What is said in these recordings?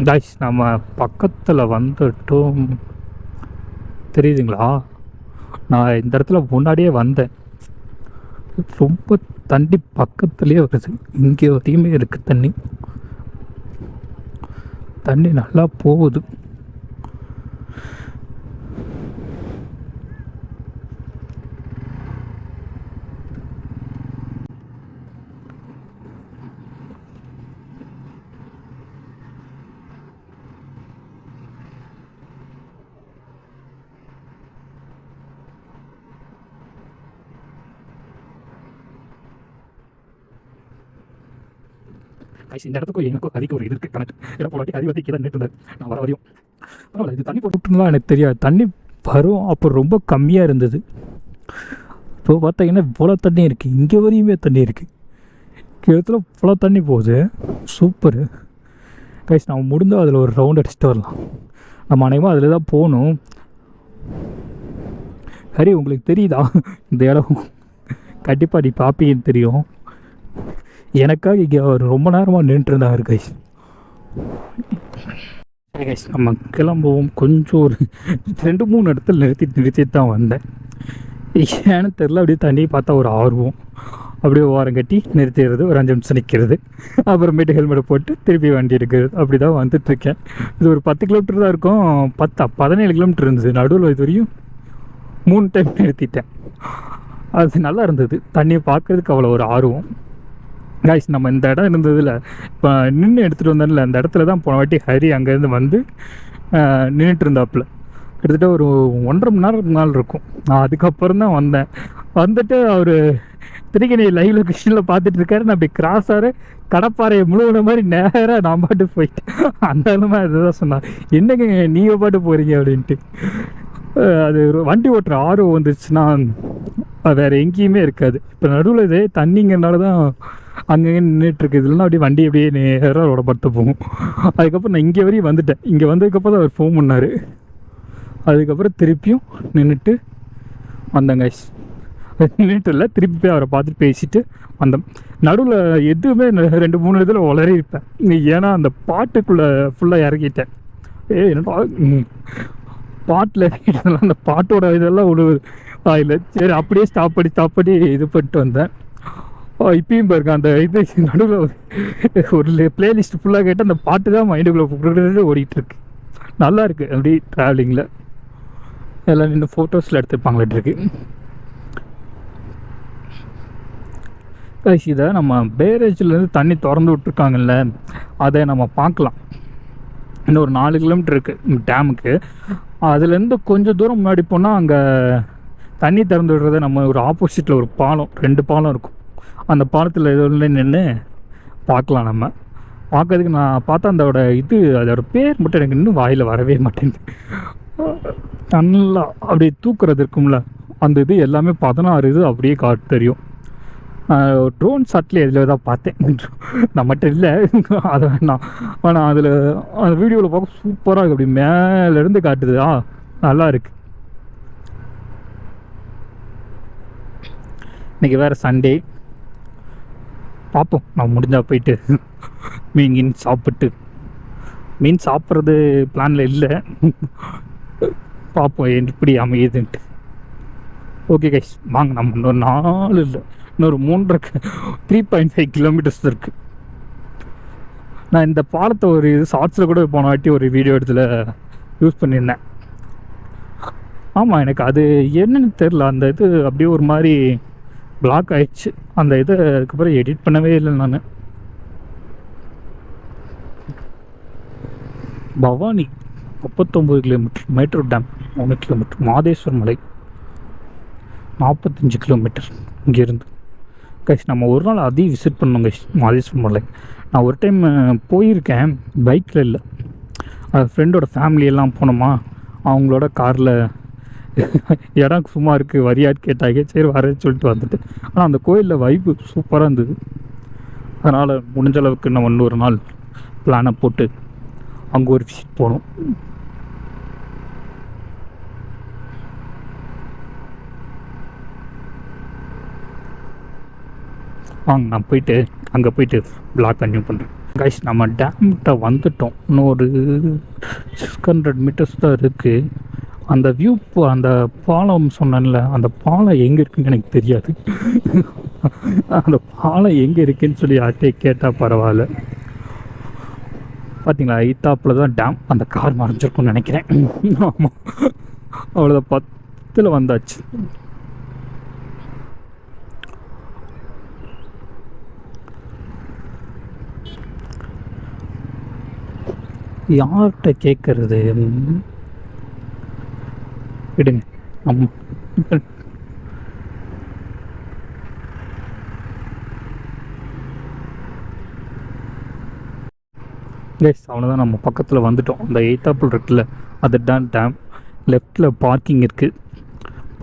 Guys நம்ம பக்கத்தில் வந்துட்டோம். தெரியுதுங்களா? நான் இந்த இடத்துல முன்னாடியே வந்தேன். ரொம்ப தண்ணி பக்கத்துலேயே வருது. இங்கே வரையுமே இருக்குது தண்ணி. தண்ணி நல்லா போகுது. இந்த இடத்துக்கும் எனக்கும் கதிக்கு ஒரு இது இருக்குது கணக்கு. ஏன்னா போலாட்டி கதி வந்து கீழே நின்றுட்டு நான் வர வரையும் பரவாயில்ல. இது தண்ணி போட்டுலாம் எனக்கு தெரியாது. தண்ணி வரும் அப்போ ரொம்ப கம்மியாக இருந்தது. இப்போ பார்த்தீங்கன்னா இவ்வளோ தண்ணி இருக்குது. இங்கே வரையுமே தண்ணி இருக்குது. இடத்துல இவ்வளோ தண்ணி போகுது. Super guys. நம்ம முடிந்தால் அதில் ஒரு ரவுண்ட் அடிச்சுட்டு வரலாம். நம்ம அனைவரும் அதில் தான் போகணும். ஹரி உங்களுக்கு தெரியுதா இந்த இடம்? கண்டிப்பாக நீ பார்ப்பீங்கன்னு தெரியும். எனக்காக இங்கே அவர் ரொம்ப நேரமாக நின்றுருந்தாங்க கைஸ். கைஸ் நம்ம கிளம்புவோம். கொஞ்சம் ஒரு 2-3 இடத்துல நிறுத்தி தான் வந்தேன். ஏன்னு தெரில. அப்படியே தண்ணியை பார்த்தா ஒரு ஆர்வம். அப்படியே ஓரம் கட்டி நிறுத்திடுறது, ஒரு 5 நிமிஷம் நிற்கிறது, அப்புறமேட்டு ஹெல்மெட்டை போட்டு திருப்பி வண்டி எடுக்கிறது. அப்படி தான் வந்துட்டுருக்கேன். இது ஒரு 10 கிலோமீட்டர் தான் இருக்கும். 17 கிலோமீட்டர் இருந்தது. நடுவில் இது வரையும் 3 டைம் நிறுத்திட்டேன். அது நல்லா இருந்தது. தண்ணியை பார்க்குறதுக்கு அவ்வளோ ஒரு ஆர்வம். கைஸ் நம்ம இந்த இடம் இருந்ததில்ல, இப்போ நின்று எடுத்துகிட்டு வந்தேன்ல, அந்த இடத்துல தான் போன வாட்டி ஹரி அங்கேருந்து வந்து நின்றுட்டு இருந்தாப்புல. கிட்டத்தட்ட ஒரு 1.5 மணி நேரம் நாள் இருக்கும். நான் அதுக்கப்புறம் தான் வந்தேன். வந்துட்டு அவர் திருக்கணி லைவ் லொக்கேஷனில் பார்த்துட்டு இருக்காரு. நான் அப்படி கிராஸாரு கடப்பாறையை முழுவன மாதிரி நேராக நான் பாட்டு போயிட்டேன். அந்த அளவுமா இதுதான் சொன்னார், என்னங்க நீங்கள் பாட்டு போகிறீங்க அப்படின்ட்டு. அது வண்டி ஓட்டுற ஆர்வம் வந்துச்சுன்னா வேறு எங்கேயுமே இருக்காது. இப்போ நடுவில் இதே தண்ணிங்கிறனால தான் அங்கங்கே நின்றுட்டுருக்கு. இதெல்லாம் அப்படியே வண்டி அப்படியே நேராக ரோட படுத்த போகும். அதுக்கப்புறம் நான் இங்கே வரையும் வந்துட்டேன். இங்கே வந்ததுக்கப்புறம் தான் அவர் ஃபோன் பண்ணார். அதுக்கப்புறம் திருப்பியும் நின்றுட்டு வந்தேங்க. நின்றுட்டு இல்லை, திருப்பி போய் அவரை பார்த்துட்டு பேசிட்டு வந்தோம். நடுவில் எதுவுமே 2-3 இதில் உளறி இருப்பேன். ஏன்னா அந்த பாட்டுக்குள்ளே ஃபுல்லாக இறங்கிட்டேன். என்னடா பாட்டில் இறங்கிட்டதுனால அந்த பாட்டோட இதெல்லாம் ஒரு இல்லை. சரி அப்படியே ஸ்டாப் பண்ணி இது பண்ணிட்டு வந்தேன். இப்பயும் பாருங்க அந்த இது நடுவில் ஒரு பிளேலிஸ்ட் ஃபுல்லாக கேட்டு அந்த பாட்டு தான் மைண்டுக்குள்ளே ஓடிட்டுருக்கு. நல்லா இருக்குது. அப்படி ட்ராவலிங்கில் எல்லாம் நின்று ஃபோட்டோஸில் எடுத்துருப்பாங்களாட்டு. இதை நம்ம பேரேஜ்லேருந்து தண்ணி திறந்து விட்ருக்காங்கல்ல, அதை நம்ம பார்க்கலாம். இன்னும் ஒரு 4 கிலோமீட்டர் இருக்குது டேமுக்கு. அதுலேருந்து கொஞ்சம் தூரம் முன்னாடி போனால் அங்கே தண்ணி திறந்து விடுறத நம்ம ஒரு ஆப்போசிட்டில் ஒரு பாலம், 2 பாலம் இருக்கும். அந்த பாலத்தில் எதுவும் நின்று பார்க்கலாம். நம்ம பார்க்கறதுக்கு நான் பார்த்தா அதோட பேர் மட்டும் எனக்கு இன்னும் வாயில் வரவே மாட்டேங்குது. நல்லா அப்படியே தூக்குறது இருக்கும்ல, அந்த இது எல்லாமே 16 இது அப்படியே காட்டு தெரியும். ட்ரோன் ஷாட்லேயே இதில் தான் பார்த்தேன். நம்மகிட்ட இல்லை, அதை வேணாம். ஆனால் அதில் அந்த வீடியோவில் பார்க்க சூப்பராக இருக்குது. அப்படி மேலேருந்து காட்டுது. நல்லா இருக்குது. இன்றைக்கி வேறு சண்டே. பார்ப்போம், நான் முடிஞ்சால் போயிட்டு மீன் சாப்பிட்டு, மீன் சாப்பிட்றது பிளானில் இல்லை. பார்ப்போம் எப்படி அமையுதுன்ட்டு. ஓகே கைஸ், வாங்க. நம்ம இன்னொரு 4 இல்லை, இன்னொரு 3.5 கிலோமீட்டர்ஸ் இருக்குது. நான் இந்த பாலத்தை ஒரு ஷார்ட்ஸில் கூட போன வாட்டி ஒரு வீடியோ இடத்துல யூஸ் பண்ணியிருந்தேன். ஆமாம், எனக்கு அது என்னன்னு தெரில. அந்த இது அப்படியே ஒரு மாதிரி பிளாக் ஆயிடுச்சு. அந்த இதை அதுக்கப்புறம் எடிட் பண்ணவே இல்லை நான். Bhavani 39 kilometre, Mettur dam 3 kilometre, Madeshwar மலை 45 கிலோமீட்டர் இங்கேருந்து. கைஸ் நம்ம ஒரு நாள் அதையும் விசிட் பண்ணோம் கைஸ், மாதேஸ்வர் மலை. நான் ஒரு டைம் போயிருக்கேன், பைக்கில் இல்லை, ஃப்ரெண்டோட ஃபேமிலியெல்லாம் போனோமா, அவங்களோட காரில். இடம் சும்மா இருக்குது, வரியான்னு கேட்டாங்க. சரி வரேன்னு சொல்லிட்டு வந்துட்டு. ஆனால் அந்த கோயிலில் வைப்பு சூப்பராக இருந்தது. அதனால் முடிஞ்ச அளவுக்கு நம்ம இன்னொரு நாள் பிளானை போட்டு அங்கே ஒரு விசிட் போனோம். வாங்க நான் போயிட்டு அங்கே போயிட்டு பிளாக் கன்டினியூ பண்ணுறேன். கைஸ் நம்ம டேம்கிட்ட வந்துட்டோம். இன்னும் ஒரு 600 மீட்டர்ஸ் தான் இருக்குது. அந்த வியூ அந்த பாலம் சொன்னேன்ல, அந்த பாலம் எங்கே இருக்குன்னு எனக்கு தெரியாது. அந்த பாலம் எங்கே இருக்குன்னு சொல்லி யார்கிட்டே கேட்டால் பரவாயில்ல. பார்த்தீங்களா, ஐத்தாப்பில் தான் டேம். அந்த கார் மறைஞ்சிருக்கும்னு நினைக்கிறேன். ஆமாம், அவ்வளோதான், 10ல் வந்தாச்சு. யார்கிட்ட கேட்கறது? விடுங்க. கைஸ் அவ்வளோதான், நம்ம பக்கத்தில் வந்துட்டோம். அந்த எய்த்தாப்பிள் இருக்குல்ல, அது தான் டேம். லெஃப்டில் பார்க்கிங் இருக்குது.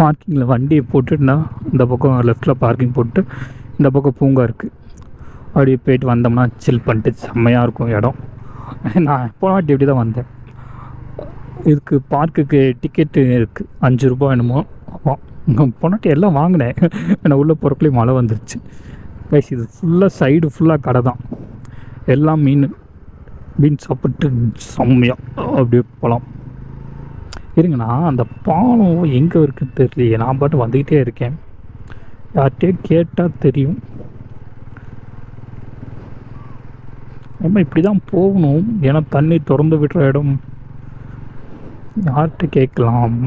பார்க்கிங்கில் வண்டியை போட்டுட்டுனா இந்த பக்கம் லெஃப்டில் பார்க்கிங் போட்டு இந்த பக்கம் பூங்கா இருக்குது. அப்படியே போயிட்டு வந்தோம்னா சில் பண்ணிட்டு செம்மையாக இருக்கும் இடம். நான் போன வாட்டி எப்படி தான் வந்தேன். இதுக்கு பார்க்குக்கு டிக்கெட்டு இருக்குது, 5 ரூபா என்னமோ. ஆமாம், இங்கே போனாட்டி எல்லாம் வாங்கினேன். ஏன்னா உள்ளே போகிறக்குள்ளேயும் மழை வந்துருச்சு. கைஸ் இது ஃபுல்லாக சைடு ஃபுல்லாக கடை தான். எல்லாம் மீன் சாப்பிட்டு செம்மையாக அப்படியே போகலாம். இருங்கண்ணா, அந்த பாலம் எங்கே இருக்குன்னு தெரியலையே. நான் பாட்டு வந்துக்கிட்டே இருக்கேன். யார்கிட்டயே கேட்டால் தெரியும். நம்ம இப்படி தான் போகணும், ஏன்னா தண்ணி திறந்து விடுற இடம். யார்கிட்ட கேட்கலாம்?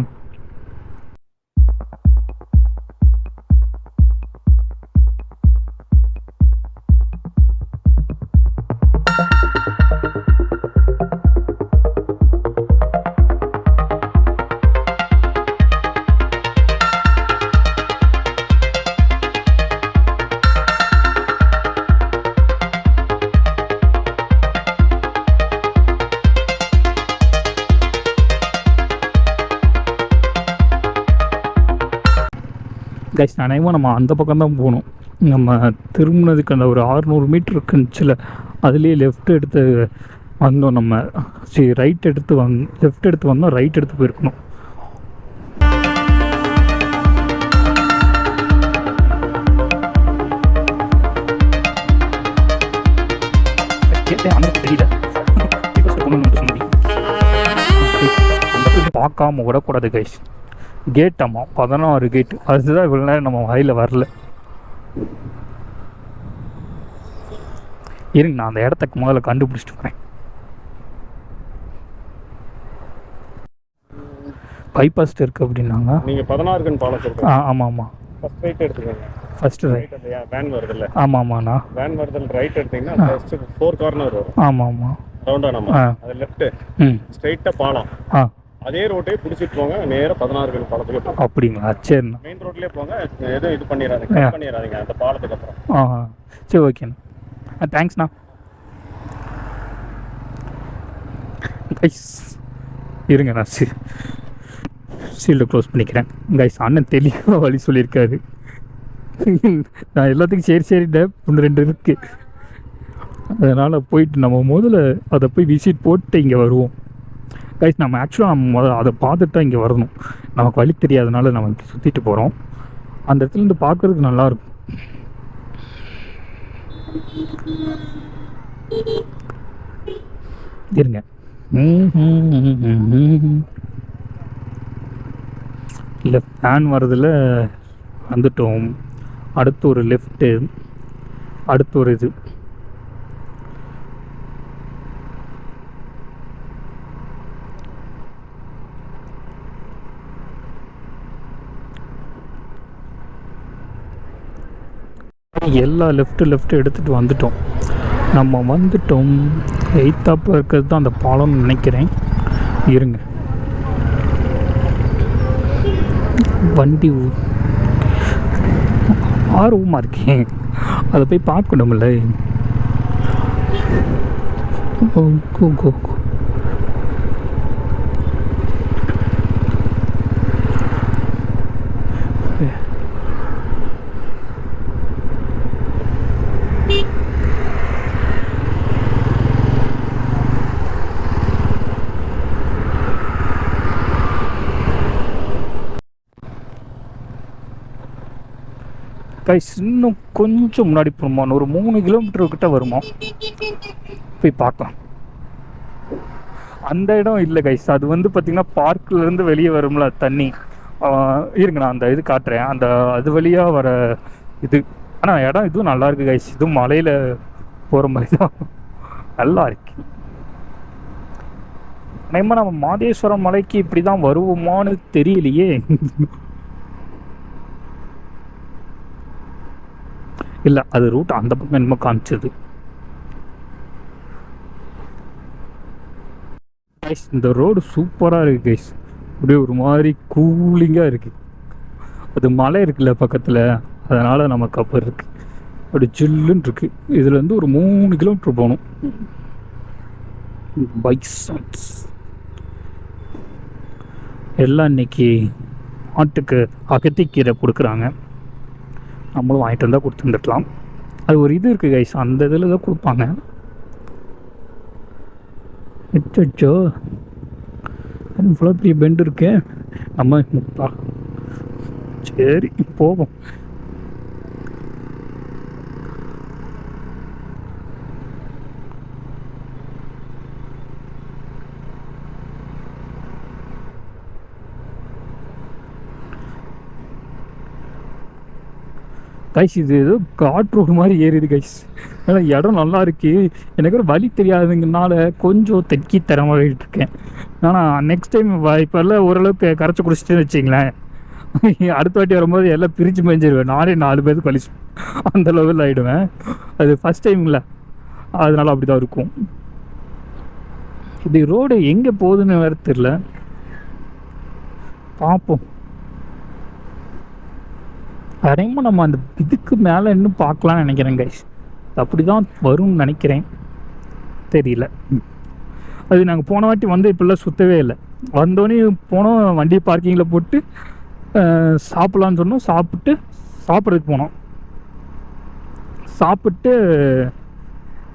கைஸ் நினைவா நம்ம அந்த பக்கம் தான் போகணும். நம்ம திரும்பினதுக்கு அந்த ஒரு 600 மீட்டர் இருக்குன்னுச்சுல, அதுலேயே லெஃப்ட் எடுத்து வந்தோம். நம்ம சரி ரைட் எடுத்து லெஃப்ட் எடுத்து வந்தோம், ரைட் எடுத்து போயிருக்கணும். பார்க்காம விடக்கூடாது கைஸ். கேட், ஆமாம் 16 கேட்டு. அதுதான் இவ்வளோ நேரம் நம்ம வாயில் வரல. இருங்க, நான் அந்த இடத்துக்கு முதல்ல கண்டுபிடிச்சிட்டு வரேன். பைபாஸ் இருக்குது அப்படின்னாங்க. நீங்கள் 16 கன் பாலம் சொல்லுங்கள். ஆமாம் ஆமாம், ஃபஸ்ட் ரைட் எடுத்துக்கோங்க. First right. வேன் வருதுல்ல? ஆமாம் ஆமாண்ணா. வேன் வருதில் ரைட் எடுத்தீங்கன்னா ஃபஸ்ட்டு 4 கார்னர் வரும். ஆமாம் ஆமாம், ரவுண்டாக நம்ம அது லெஃப்ட்டு ஸ்ட்ரைட்டாக பாலம். அதே ரோட்டே பிடிச்சிட்டு போங்க, நேராக 16 கன் பாலத்துக்கு போங்க. அப்படிங்களா? சரிண்ணா. மெயின் ரோட்லேயே போங்க, எதுவும் இது பண்ணிடாதீங்க அந்த பாலத்துக்கு அப்புறம். சரி ஓகேண்ணா, தேங்க்ஸ்ண்ணா. கைஸ் இருங்க, நான் சீல்டை க்ளோஸ் பண்ணிக்கிறேன். கைஸ் அண்ணன் தெளிவாக வழி சொல்லியிருக்காரு. நான் எல்லாத்துக்கும் சரிட்டேன், ஒன்று 2 இருக்குது. அதனால் போயிட்டு நம்ம முதல்ல அதை போய் விசிட் போட்டு இங்கே வருவோம். கைஸ் நம்ம ஆக்சுவலாக நம்ம அதை பார்த்துட்டு தான் இங்கே வரணும். நமக்கு வழி தெரியாதனால நம்ம சுற்றிட்டு போகிறோம். அந்த இடத்துலேருந்து பார்க்குறதுக்கு நல்லாயிருக்கும். இருங்க, இல்லை ஃபேன் வரதில் வந்துட்டோம். அடுத்து ஒரு லெஃப்ட்டு, அடுத்து ஒரு இது. எல்லா லெஃப்ட்டு எடுத்துகிட்டு வந்துட்டோம். நம்ம வந்துட்டோம். எய்த்தாப்பில் இருக்கிறது தான் அந்த பாலம்னு நினைக்கிறேன். இருங்க, வண்டி ஆர்வமாக இருக்கேன், அதை போய் பார்க்கணும்ல. கைஸ் இன்னும் கொஞ்சம் முன்னாடி போகணுமா? ஒரு 3 கிலோமீட்டர் கிட்ட வருமா? போய் பார்க்கலாம். அந்த இடம் இல்லை கைஸ், அது வந்து பார்த்திங்கன்னா பார்க்கிலேருந்து வெளியே வரும்ல தண்ணி. இருங்க நான் அந்த இது காட்டுறேன், அந்த அது வழியாக வர இது. ஆனால் இடம் இதுவும் நல்லா இருக்குது கைஸ், இதுவும் மலையில் போகிற மாதிரி தான் நல்லா இருக்கு. நம்ம மாதேஸ்வரம் மலைக்கு இப்படி தான் வருவோமான்னு தெரியலையே. இல்லை, அது ரூட் அந்த பக்கம் என்னமோ காமிச்சது. கைஸ் இந்த ரோடு சூப்பராக இருக்குது கைஸ், அப்படியே ஒரு மாதிரி கூலிங்காக இருக்குது. அது மலை இருக்குல்ல பக்கத்தில், அதனால் நமக்கு அப்போ இருக்குது அப்படி ஜில்லுன்னு இருக்குது. இதுலேருந்து ஒரு 3 கிலோமீட்டர் போகணும். பைசன்ஸ் எல்லாம் இன்னைக்கு மாட்டுக்கு அகத்திக்கீரை கொடுக்குறாங்க. நம்மளும் வாங்கிட்டு வந்தால் கொடுத்துருந்துக்கலாம். அது ஒரு இது இருக்குது கைஸ், அந்த இதில் தான் கொடுப்பாங்க. எச்சோ இவ்வளோ பெரிய பெண்டு இருக்கு. நம்ம சரி போவோம். கைஸ் இது ஏதோ காட் ரோடு மாதிரி ஏறிது கைஸ். ஏன்னா இடம் நல்லா இருக்கு. எனக்கு ஒரு வழி தெரியாதுங்கனால கொஞ்சம் தெக்கி தரமாகிட்டு இருக்கேன். ஆனால் நெக்ஸ்ட் டைம் இப்போல்லாம் ஓரளவுக்கு கரைச்சி குடிச்சிட்டேன்னு வச்சிங்களேன், அடுத்த வாட்டி வரும்போது எல்லாம் பிரித்து மேய்ஞ்சிருவேன். நானே 4 பேருக்கு வலி அந்த லெவலில் ஆகிடுவேன். அது ஃபஸ்ட் டைம்ல, அதனால அப்படி தான் இருக்கும். இது ரோடு எங்கே போகுதுன்னு வேறு தெரில, பார்ப்போம். அரைமா நம்ம அந்த இதுக்கு மேலே இன்னும் பார்க்கலான்னு நினைக்கிறேன் கைஸ். அப்படி தான் வரும்னு நினைக்கிறேன், தெரியல. அது நாங்கள் போன வாட்டி வந்து இப்போல்லாம் சுற்றவே இல்லை. வந்தோடனே போனோம், வண்டி பார்க்கிங்கில் போட்டு சாப்பிட்லான்னு சொன்னோம். சாப்பிட்றதுக்கு போனோம். சாப்பிட்டு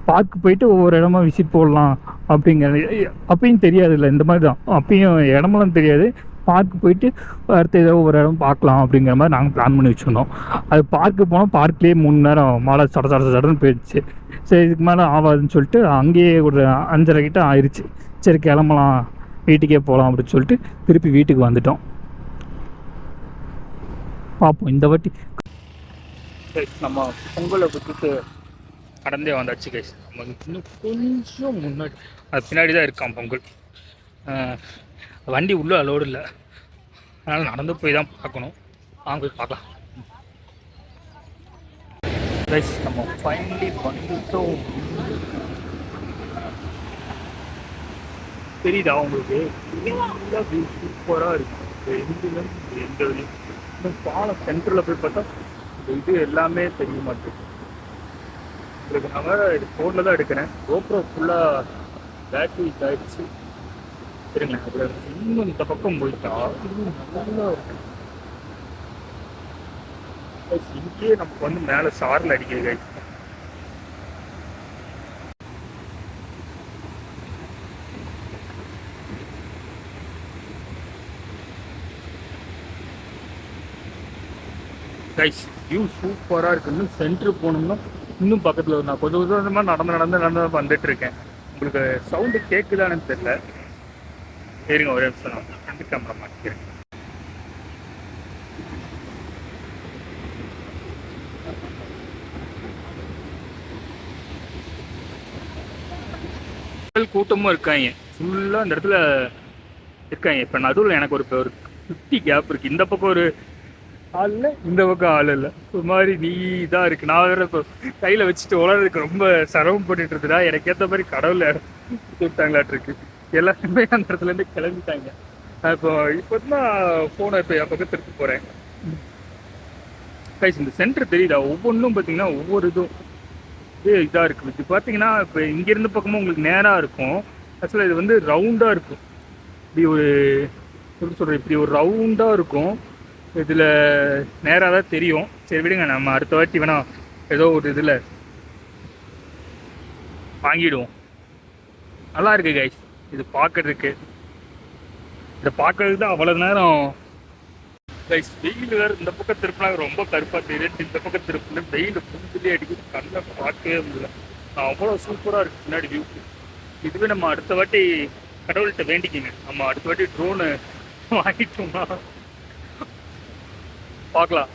பார்க்கு போயிட்டு ஒவ்வொரு இடமா விசிட் போடலாம் அப்படிங்கிறது அப்பயும் தெரியாது. இல்லை இந்த மாதிரி தான், அப்பயும் இடமெல்லாம் தெரியாது. பார்க்கு போயிட்டு அடுத்த ஏதோ ஒரு இடம் பார்க்கலாம் அப்படிங்கிற மாதிரி நாங்கள் பிளான் பண்ணி வச்சுருந்தோம். அது பார்க்கு போனோம், பார்க்லேயே 3 நேரம் மழை சடன்னு போயிடுச்சு. சரி இதுக்கு மேலே ஆகாதுன்னு சொல்லிட்டு அங்கேயே ஒரு 5:30 கிட்ட ஆயிடுச்சு. சரி கிளம்பலாம், வீட்டுக்கே போகலாம் அப்படின்னு சொல்லிட்டு திருப்பி வீட்டுக்கு வந்துட்டோம். பார்ப்போம் இந்த வாட்டி. நம்ம பொங்கலை விட்டுட்டு கடந்தே வந்தாச்சு கைஸ். நமக்கு இன்னும் கொஞ்சம் முன்னாடி, அது பின்னாடி தான் இருக்கான் பொங்கல். வண்டி உள்ளே அலோடு இல்லை, அதனால் நடந்து போய் தான் பார்க்கணும். வாங்க போய் பார்க்கலாம் கைஸ். நம்ம ஃபைனலி வந்துட்டோம். தெரியுதா உங்களுக்கு? சூப்பராக இருக்குது. எந்த இன்னும் பாலம் சென்டரில் போய் பார்த்தா இது எல்லாமே தெரிய மாட்டேங்குது. இதுக்கு நான் வேறு இது ஃபோனில் தான் எடுக்கிறேன். கோப்ரோ ஃபுல்லாக பேட்டரி ஆகிடுச்சு. சரிங்களா, அப்புறம் இன்னும் இந்த பக்கம் போயிட்டா இன்னும் நல்லா இருக்கு. இங்கேயே நமக்கு வந்து மேலே சாரில் அடிக்கிறது கைஸ். கைஸ் வியூ சூப்பராக இருக்குது. இன்னும் சென்டர் போனோம்னா இன்னும் பக்கத்தில் நான் கொஞ்சம் கொஞ்சமாக நடந்து வந்துட்டு இருக்கேன். உங்களுக்கு சவுண்டு கேட்குதான்னு தெரியல. சரிங்க, ஒரே நிமிஷம் நான் ஃப்ரண்ட் கேமரா மாட்டிக்கிறேன். கூட்டமும் இருக்காங்க, ஃபுல்லாக இந்த இடத்துல இருக்காங்க. இப்போ நடுவில் எனக்கு ஒரு 50 கேப் இருக்குது. இந்த பக்கம் ஒரு ஆள் இல்லை, இந்த பக்கம் ஆள் இல்லை. ஒரு மாதிரி நீ இதாக இருக்குது. நான் வேறு இப்போ கையில் வச்சுட்டு உலகிறதுக்கு ரொம்ப சிரமப்பட்டு இருக்குதா. எனக்கு ஏற்ற மாதிரி கடவுள் விட்டாங்களாட்டிருக்கு. எல்லாருமே அந்த இடத்துலேருந்து கிளம்பிட்டாங்க. இப்போ தான் ஃபோனை இப்போ என் பக்கம் திருப்பி போகிறேன் கைஸ். இந்த சென்டர் தெரியுதா? ஒவ்வொன்றும் பார்த்தீங்கன்னா ஒவ்வொரு இதுவும் இதாக இருக்குது. இது பார்த்தீங்கன்னா இப்போ இங்கேருந்து பக்கமும் உங்களுக்கு நேராக இருக்கும். ஆக்சுவலாக இது வந்து ரவுண்டாக இருக்கும். இப்படி ஒரு எப்படி சொல்கிறது, இப்படி ஒரு ரவுண்டாக இருக்கும். இதில் நேராக தான் தெரியும். சரி விடுங்க, நம்ம அடுத்த வாட்டி வேணால் ஏதோ ஒரு இதில் வாங்கிடுவோம். நல்லா இருக்குது கைஸ் இது பார்க்கறதுக்கு. இதை பார்க்கறதுக்கு தான் அவ்வளோ நேரம் கைஸ். வெயில் வேறு இந்த பக்கம் திருப்பினா ரொம்ப கருப்பாக தெரியுது. இந்த பக்கம் திருப்பினா வெயில் புதுலேயே அடிக்குது. கண்ணை பார்க்கவே முடியல. அவ்வளோ சூப்பராக இருக்குது பின்னாடி வியூ. இதுவே நம்ம அடுத்த வாட்டி கடவுள்கிட்ட வேண்டிக்கிங்க, நம்ம அடுத்த வாட்டி ட்ரோனு வாங்கிட்டோம்னா பார்க்கலாம்.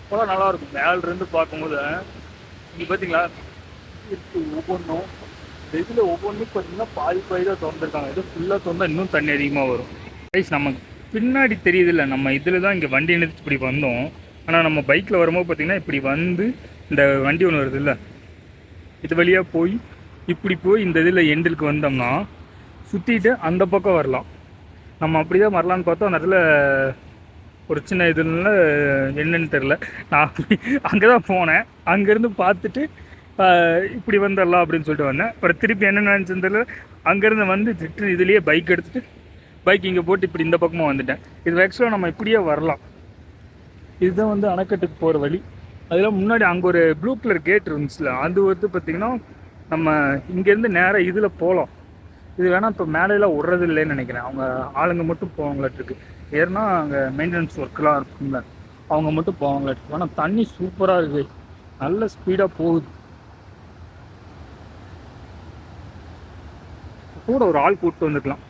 அப்போலாம் நல்லாயிருக்கும் மேலேருந்து பார்க்கும்போது. இங்கே பார்த்தீங்களா ஒவ்வொன்றும் இந்த இதில் ஒவ்வொன்றும் பார்த்தீங்கன்னா பாதி தான் திறந்துருக்காங்க. இது ஃபுல்லாக திறந்தால் இன்னும் தண்ணி அதிகமாக வரும். ரைஸ் நம்ம பின்னாடி தெரியுதில்ல, நம்ம இதில் தான் இங்கே வண்டி நிறுத்தி இப்படி வந்தோம். ஆனால் நம்ம பைக்கில் வரும்போது பார்த்திங்கன்னா இப்படி வந்து இந்த வண்டி ஒன்று வருது இல்லை, இது வழியாக போய் இப்படி போய் இந்த இதில் எண்டுக்கு வந்தோம்னா சுற்றிட்டு அந்த பக்கம் வரலாம். நம்ம அப்படி தான் வரலான்னு பார்த்தோம். அந்த இடத்துல ஒரு சின்ன இதுல என்னன்னு தெரில, நான் அங்கே தான் போனேன். அங்கேருந்து பார்த்துட்டு இப்படி வந்துடலாம் அப்படின்னு சொல்லிட்டு வந்தேன். அப்புறம் திருப்பி என்ன நினச்சுன்னு தெரியல, அங்கேருந்து வந்து திட்டு இதுலேயே பைக் எடுத்துகிட்டு பைக் இங்கே போட்டு இப்படி இந்த பக்கமாக வந்துட்டேன். இது ஆக்சுவலாக நம்ம இப்படியே வரலாம். இதுதான் வந்து அணைக்கட்டுக்கு போகிற வழி. அதெல்லாம் முன்னாடி அங்கே ஒரு ப்ளூ கலர் கேட் இருந்துச்சுல, அது வந்து பார்த்திங்கன்னா நம்ம இங்கேருந்து நேராக இதில் போகலாம். இது வேணால் இப்போ மேலையெல்லாம் விட்றது இல்லைன்னு நினைக்கிறேன். அவங்க ஆளுங்க மட்டும் போவாங்களாட்டுருக்கு. ஏன்னா அங்கே மெயின்டெனன்ஸ் ஒர்க்கெலாம் இருக்குங்கள, அவங்க மட்டும் போவாங்களாட்டுருக்கு. ஆனால் தண்ணி சூப்பராக இருக்குது, நல்ல ஸ்பீடாக போகுது. கூட ஒரு ஆள் கூப்பிட்டு வந்துருக்கலாம்,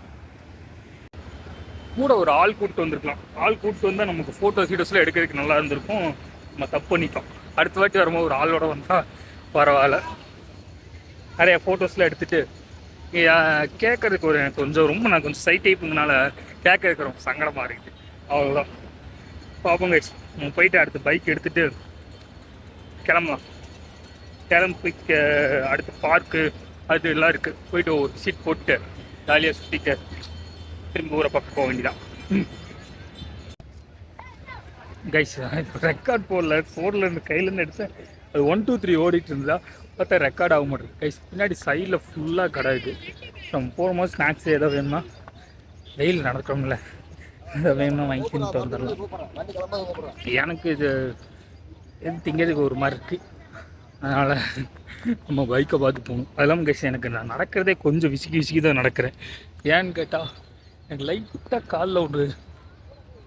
ஆள் கூப்பிட்டு வந்தால் நமக்கு ஃபோட்டோஸ்லாம் எடுக்கிறதுக்கு நல்லா இருந்திருக்கும். நம்ம தப்பு பண்ணிட்டோம். அடுத்த வாட்டி வரும்போது ஒரு ஆளோட வந்தால் பரவாயில்ல. நிறைய ஃபோட்டோஸ்லாம் எடுத்துகிட்டு கேட்கறதுக்கு ஒரு கொஞ்சம் ரொம்ப நான் கொஞ்சம் சைட் டைப்புங்கனால கேட்கறதுக்கு ரொம்ப சங்கடமாக இருக்குது. அவ்வளோதான். பார்ப்போங்க, நம்ம போயிட்டு அடுத்து பைக் எடுத்துகிட்டு கிளம்பலாம். கிளம்பி அடுத்து பார்க்கு அது எல்லாம் இருக்குது. போயிட்டு ஒரு சீட் போட்டு ஜாலியாக சுற்றிட்டு திரும்ப ஊரை பக்கம் போக வேண்டியதான். கைஸ் ரெக்கார்ட் ஃபோர்லேருந்து கையிலேருந்து எடுத்தேன். அது 1 2 3 ஓடிட்டு இருந்தா பார்த்தா ரெக்கார்ட் ஆக மாட்டேங்குது. கைஸ் பின்னாடி சைடில் ஃபுல்லாக கடை இருக்குது. நம்ம போகும்போது ஸ்நாக்ஸ் ஏதோ வேணும்னா, வெயில் நடக்கிறோம்ல, அதை வேணும்னா வாங்கிட்டு வந்துடலாம். எனக்கு இது எது திங்கிறதுக்கு ஒரு மாதிரி இருக்குது. அதனால் நம்ம பைக்கை பார்த்து போகணும். அதெல்லாம் கைஸ் எனக்கு நான் நடக்கிறதே கொஞ்சம் விசிக்கி தான் நடக்கிறேன். ஏன்னு கேட்டால் எனக்கு லைட்டாக காலில் ஒன்று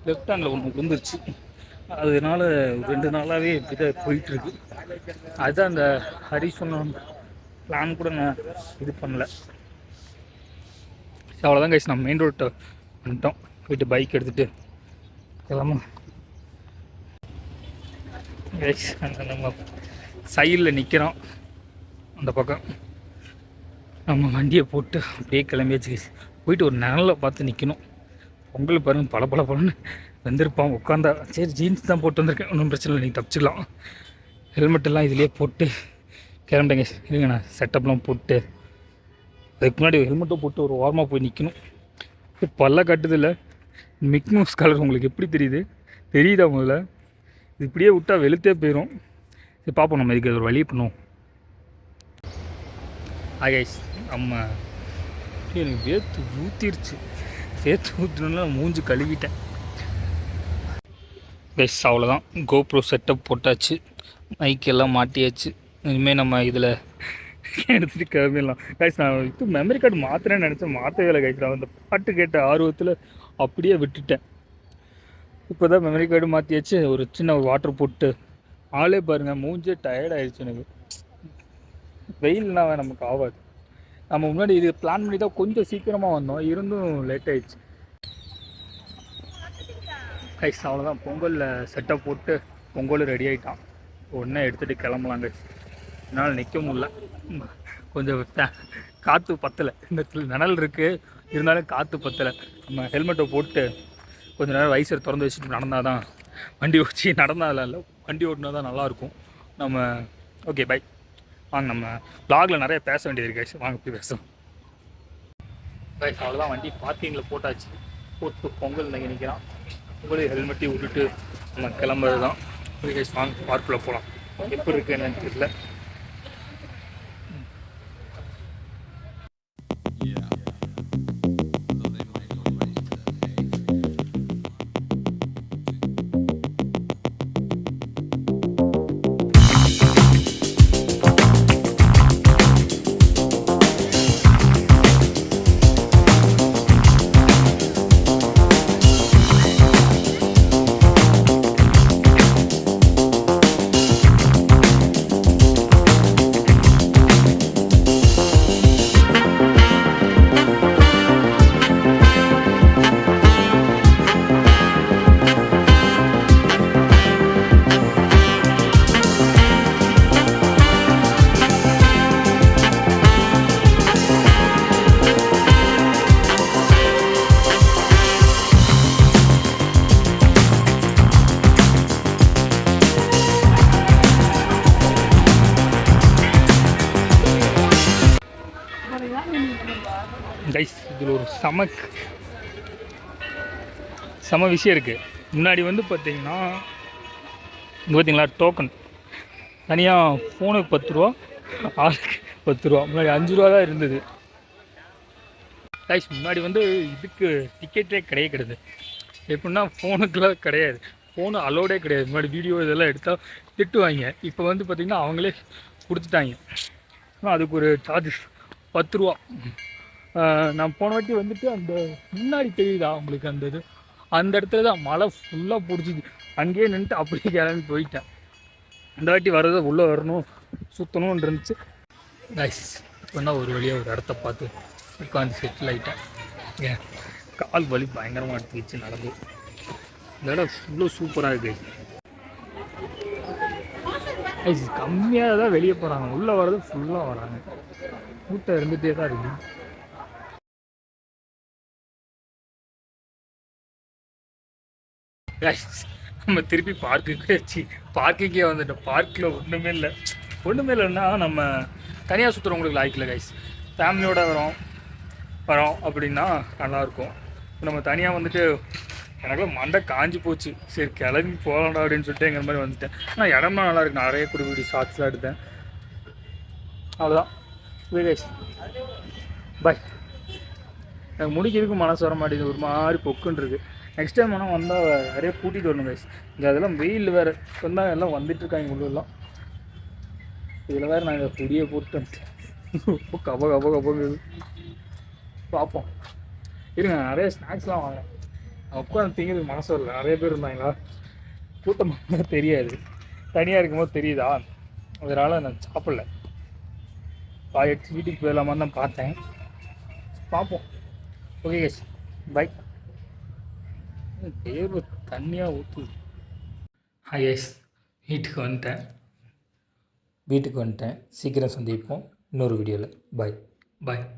லெஃப்ட் ஹேண்டில் ஒன்று விழுந்துருச்சு. அதனால 2 நாளாகவே இப்படி தான் போயிட்டுருக்கு. அதுதான் அந்த ஹரி சொன்ன பிளான் கூட நான் இது பண்ணல. அவ்வளோதான் கைஸ், நம்ம மெயின் ரோட்டை வந்துட்டோம். போயிட்டு பைக் எடுத்துகிட்டு கிளம்பலாம் கைஸ். நம்ம சைடில் நிற்கிறோம், அந்த பக்கம் நம்ம வண்டியை போட்டு அப்படியே கிளம்பியாச்சு கைஸ். போயிட்டு ஒரு நிழலில் பார்த்து நிற்கணும். பொங்கல் பாருங்கள் பளபளன்னு வந்திருப்பான் உட்காந்தா. சரி ஜீன்ஸ் தான் போட்டு வந்திருக்கேன், ஒன்றும் பிரச்சனை இல்லை, நீங்கள் தப்பிச்சிக்கலாம். ஹெல்மெட்டெல்லாம் இதிலே போட்டு கிளம்பிட்டேங்க. இருங்க நான் செட்டப்லாம் போட்டு அதுக்கு முன்னாடி ஹெல்மெட்டும் போட்டு ஒரு ஓரமாக போய் நிற்கணும். பல்ல கட்டுதில்லை. மிக் மவுஸ் கலர் உங்களுக்கு எப்படி தெரியுதா முதல்ல? இது இப்படியே விட்டால் வெளுத்தே போயிடும். சரி பார்ப்போம், நம்ம இதுக்கு ஒரு வழி பண்ணுவோம். கைஸ் நம்ம எனக்கு வேர்த்து ஊற்றிருச்சு. சேர்த்து ஊற்றினா மூஞ்சி கழுவிட்டேன் கைஸ். அவ்வளோதான், கோப்ரோ செட்டப் போட்டாச்சு, மைக்கெல்லாம் மாட்டியாச்சு. இனிமேல் நம்ம இதில் எடுத்துகிட்டு கிளம்பிடலாம் கைஸ். நான் இது மெமரி கார்டு மாத்திரேன்னு நினச்சேன், மாற்றவே இல்லை கைஸ். நான் அந்த பாட்டு கேட்ட ஆர்வத்தில் அப்படியே விட்டுட்டேன். இப்போ தான் மெமரி கார்டு மாற்றியாச்சு. ஒரு சின்ன ஒரு வாட்டர் போட்டு ஆளே பாருங்கள், மூஞ்சே டயர்ட் ஆகிடுச்சு எனக்கு. வெயில்னா நமக்கு ஆகாது. நம்ம முன்னாடி இது பிளான் பண்ணி தான் கொஞ்சம் சீக்கிரமாக வந்தோம், இருந்தும் லேட் ஆகிடுச்சு கைஸ். அவ்வளோதான், பொங்கலில் செட்டப் போட்டு பொங்கல் ரெடி ஆகிட்டான். ஒன்றே எடுத்துகிட்டு கிளம்பலாம் கைஸ். என்னால் நிற்க முடியல, கொஞ்சம் காற்று பத்தலை. இந்த இடத்துல நிழல் இருக்குது, இருந்தாலும் காற்று பத்தலை. நம்ம ஹெல்மெட்டை போட்டு கொஞ்சம் நேரம் வைசர் திறந்து வச்சுட்டு நடந்தால் தான், வண்டி ஓடிச்சு நடந்தால் இல்லை, வண்டி ஓட்டினா தான் நல்லாயிருக்கும். நம்ம ஓகே பை, வாங்க நம்ம வ்ளாகில் நிறைய பேச வேண்டியது இருக்கு. வாங்க போய் பேசலாம் கைஸ். அவ்வளோதான், வண்டி பார்க்கிங்கில் போட்டாச்சு. போட்டு பொங்கல் நகை நிற்கிறான். பொங்கல் ஹெல்மெட்டையும் விட்டுட்டு நம்ம கிளம்புறது தான். கைஸ் வாங்க பார்க்கில் போகலாம். எப்படி இருக்குது என்னன்னு தெரியல. செம செம விஷயம் இருக்குது. முன்னாடி வந்து பார்த்தீங்கன்னா இங்கே பார்த்தீங்களா டோக்கன் தனியாக ஃபோனுக்கு 10 ரூபா, ஆளுக்கு 10 ரூபா. முன்னாடி 5 ரூபா தான் இருந்தது. கைஸ் முன்னாடி வந்து இதுக்கு டிக்கெட்டே கிடையாது. எப்படின்னா ஃபோனுக்குலாம் கிடையாது, ஃபோனு அலோடே கிடையாது. முன்னாடி வீடியோ இதெல்லாம் எடுத்தால் திட்டுவாங்க. இப்போ வந்து பார்த்திங்கன்னா அவங்களே கொடுத்துட்டாங்க. ஆனால் அதுக்கு ஒரு சார்ஜஸ் 10 ரூபா. நான் போன வாட்டி வந்துட்டு அந்த முன்னாடி தெரியுதா உங்களுக்கு அந்த இது, அந்த இடத்துல தான் மழை ஃபுல்லாக பிடிச்சிது. அங்கேயே நின்றுட்டு அப்படியே கிளம்பி போயிட்டேன். இந்த வாட்டி வர்றதை உள்ளே வரணும் சுற்றணும்னு இருந்துச்சு. கைஸ் இப்போ ஒரு வழியாக ஒரு இடத்த பார்த்து உட்காந்து செட்டில் ஆகிட்டேன். ஏன் கால் வலி பயங்கரமாக எடுத்துக்கிச்சு நடந்து. இந்த இடம் ஃபுல்லாக சூப்பராக இருக்குது. கைஸ் கம்மியாக தான் வெளியே போகிறாங்க, உள்ளே வர்றது ஃபுல்லாக வராங்க. கூட்டம் இருந்துகிட்டே தான் இருக்குது. நம்ம திருப்பி பார்க்குக்கே வந்துட்டோம். பார்க்கில் ஒன்றுமே இல்லைன்னா நம்ம தனியாக சுற்றுறவங்களுக்கு லாய்க்கில்லை கைஸ். ஃபேமிலியோடு வரோம் அப்படின்னா நல்லாயிருக்கும். நம்ம தனியாக வந்துட்டு எனக்குலாம் மண்டை காஞ்சி போச்சு. சரி கிளம்பி போகலாம்டா அப்படின்னு சொல்லிட்டு எங்கள் மாதிரி வந்துட்டேன். ஆனால் இடம்லாம் நல்லா இருக்கு. நிறைய குடி ஷார்ட்ஸ்லாம் எடுத்தேன். அவ்வளோதான் கைஸ், பாய். எனக்கு முடிக்கிறதுக்கு மனசு வர மாட்டேங்குது, ஒரு மாதிரி பொக்குன்னு இருக்குது. நெக்ஸ்ட் டைம் ஆனால் வந்தால் நிறைய கூட்டிகிட்டு வரணும் கைஸ். இங்கே அதெல்லாம் வெயில் வேறு வந்தால் எல்லாம் வந்துட்டுருக்காங்க உள்ளெல்லாம். இதில் வேறு நான் இதை பொடியை போட்டு வந்துட்டேன். கப பார்ப்போம் இருங்க. நிறைய ஸ்நாக்ஸ்லாம் வாங்க. உட்காந்து திங்கிறதுக்கு மனசு வரல. நிறைய பேர் இருந்தாங்களா, கூட்டமாக தெரியாது. தனியாக இருக்கும்போது தெரியுதா, அதனால் நான் சாப்பிடல. எடுத்து வீட்டுக்கு போயிடலாமான்னு தான் பார்த்தேன். பார்ப்போம். Okay guys, bye. தேர்வு தண்ணியாக ஊற்றுது. கைஸ் வீட்டுக்கு வந்துட்டேன். சீக்கிரம் சந்திப்போம் இன்னொரு வீடியோவில். பாய்.